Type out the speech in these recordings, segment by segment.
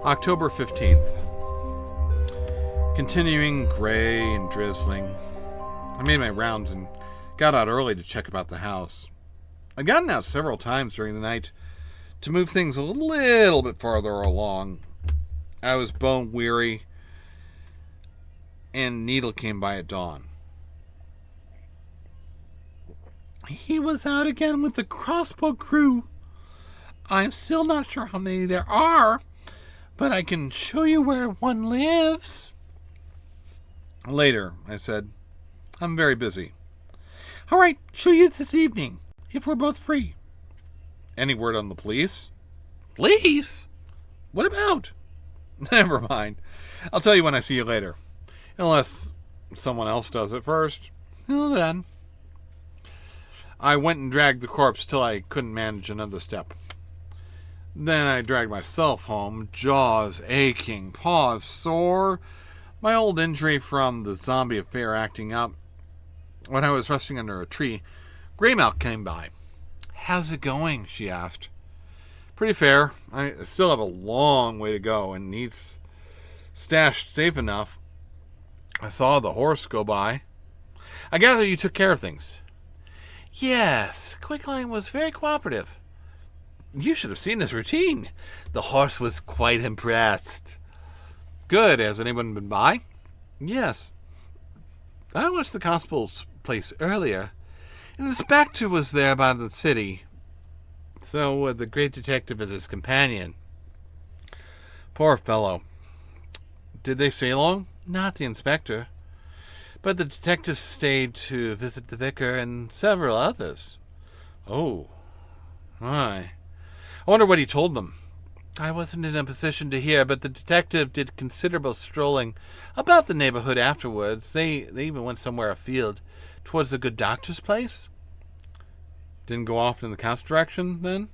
October 15th. Continuing gray and drizzling. I made my rounds and got out early to check about the house. I'd gotten out several times during the night to move things a little bit farther along. I was bone weary, and Needle came by at dawn. He was out again with the crossbow crew. I'm still not sure how many there are, but I can show you where one lives. Later, I said. I'm very busy. All right, show you this evening, if we're both free. Any word on the police? Police? What about? Never mind. I'll tell you when I see you later. Unless someone else does it first. Well then. I went and dragged the corpse till I couldn't manage another step. Then I dragged myself home, jaws aching, paws sore, my old injury from the zombie affair acting up. When I was resting under a tree, Greymouth came by. "How's it going?" she asked. "Pretty fair. I still have a long way to go and needs stashed safe enough. I saw the horse go by. I gather you took care of things." Yes, Quicklime was very cooperative. You should have seen his routine. The horse was quite impressed. Good. Has anyone been by? Yes. I watched the constable's place earlier. An inspector was there by the city. So were the great detective and his companion. Poor fellow. Did they stay long? Not the inspector. But the detective stayed to visit the vicar and several others. Oh. My. I wonder what he told them. I wasn't in a position to hear, but the detective did considerable strolling about the neighborhood afterwards. They even went somewhere afield, towards the good doctor's place. Didn't go off in the count's direction, then?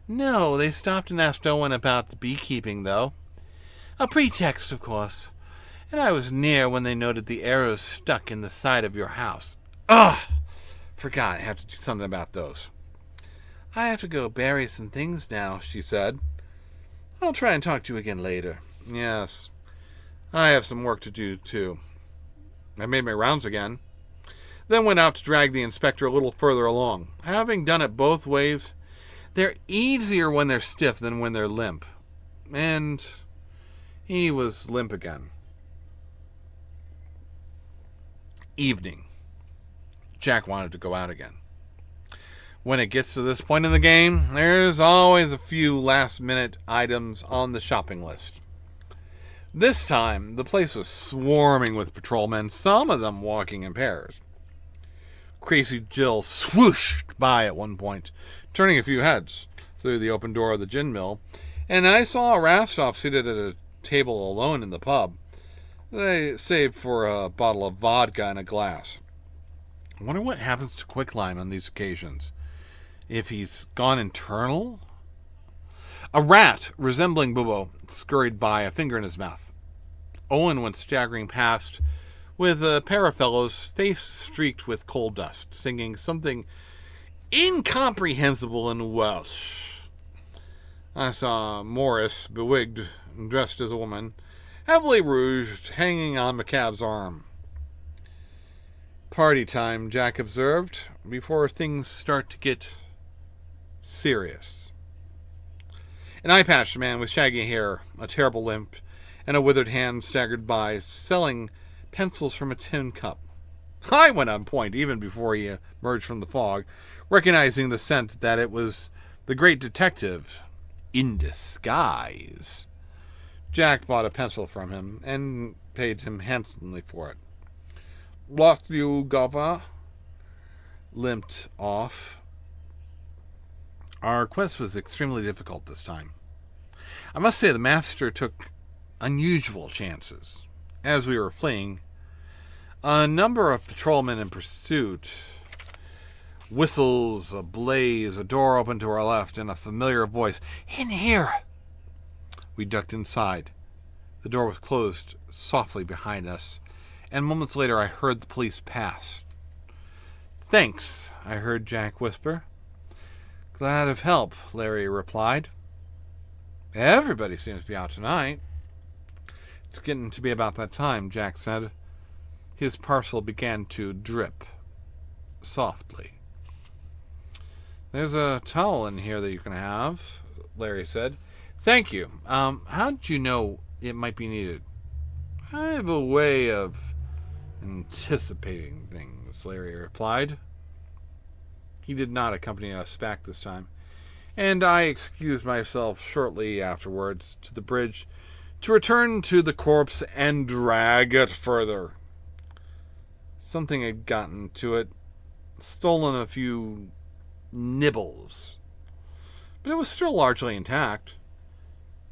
No, they stopped and asked Owen about the beekeeping, though. A pretext, of course. And I was near when they noted the arrows stuck in the side of your house. Ugh! Forgot I have to do something about those. I have to go bury some things now, she said. I'll try and talk to you again later. Yes. I have some work to do, too. I made my rounds again. Then went out to drag the inspector a little further along. Having done it both ways, they're easier when they're stiff than when they're limp. And he was limp again. Evening. Jack wanted to go out again. When it gets to this point in the game, there's always a few last-minute items on the shopping list. This time, the place was swarming with patrolmen, some of them walking in pairs. Crazy Jill swooshed by at one point, turning a few heads through the open door of the gin mill, and I saw Rastoff seated at a table alone in the pub. They saved for a bottle of vodka and a glass. I wonder what happens to Quicklime on these occasions. If he's gone internal? A rat resembling Bubo scurried by, a finger in his mouth. Owen went staggering past with a pair of fellows, face streaked with coal dust, singing something incomprehensible in Welsh. I saw Morris, bewigged and dressed as a woman, heavily rouged, hanging on McCabe's arm. Party time, Jack observed, before things start to get serious. An eye-patched man with shaggy hair, a terrible limp, and a withered hand staggered by, selling pencils from a tin cup. I went on point even before he emerged from the fog, recognizing the scent that it was the great detective in disguise. Jack bought a pencil from him and paid him handsomely for it. "Lost you, Gova?" Limped off. Our quest was extremely difficult this time. I must say the master took unusual chances. As we were fleeing, a number of patrolmen in pursuit, whistles ablaze, a door opened to our left, and a familiar voice, "In here!" We ducked inside. The door was closed softly behind us, and moments later I heard the police pass. "Thanks," I heard Jack whisper. "Glad of help," Larry replied. Everybody seems to be out tonight. It's getting to be about that time, Jack said. His parcel began to drip softly. There's a towel in here that you can have, Larry said. Thank you. How did you know it might be needed? I have a way of anticipating things, Larry replied. He did not accompany us back this time, and I excused myself shortly afterwards to the bridge to return to the corpse and drag it further. Something had gotten to it, stolen a few nibbles, but it was still largely intact.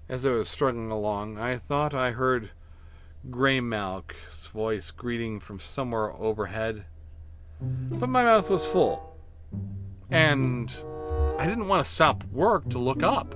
As I was struggling along, I thought I heard Greymalk's voice greeting from somewhere overhead, but my mouth was full, and I didn't want to stop work to look up.